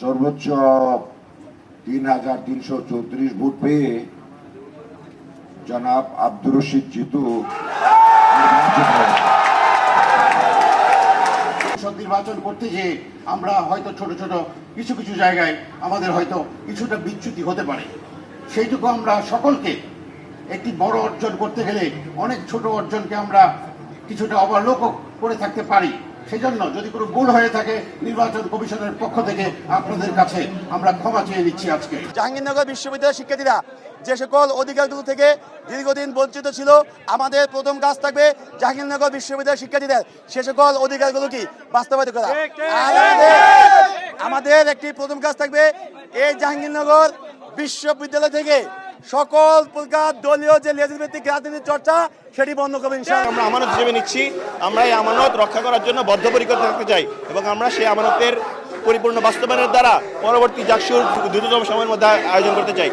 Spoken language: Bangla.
সর্বোচ্চ ৩,৩34 ভোট পেয়ে জনাব আব্দুর রশিদ জিতু নির্বাচন করতে গিয়ে আমরা হয়তো ছোট ছোট কিছু কিছু জায়গায় আমাদের হয়তো কিছুটা বিচ্যুতি হতে পারে। সেইটুকু আমরা সকলকে একটি বড় অর্জন করতে গেলে অনেক ছোট অর্জনকে আমরা কিছুটা অবলোক করে থাকতে পারি। সেজন্য যদি কোনো ভুল হয়ে থাকে নির্বাচন কমিশনের পক্ষ থেকে আপনাদের কাছে আমরা ক্ষমা চেয়ে নিচ্ছি। আজকে জাহাঙ্গীরনগর বিশ্ববিদ্যালয়ের শিক্ষার্থীরা যে সকল অধিকারগুলো থেকে দীর্ঘদিন বঞ্চিত ছিল, আমাদের প্রথম কাজ থাকবে জাহাঙ্গীরনগর বিশ্ববিদ্যালয়ের শিক্ষার্থীদের সে সকল অধিকারগুলো কি বাস্তবায়িত করা। আমাদের একটি প্রথম কাজ থাকবে এই জাহাঙ্গীরনগর বিশ্ববিদ্যালয় থেকে সকল প্রকার দলীয় যে লেজভিত্তিক রাজনীতির চর্চা সেটি বন্ধ করবে ইনশাআল্লাহ। আমরা আমানত হিসেবে নিচ্ছি, আমরা এই আমানত রক্ষা করার জন্য বদ্ধপরিকর থাকতে চাই এবং আমরা সেই আমানতের পরিপূর্ণ বাস্তবায়নের দ্বারা পরবর্তী জাকসুর দ্রুততম সময়ের মধ্যে আয়োজন করতে চাই।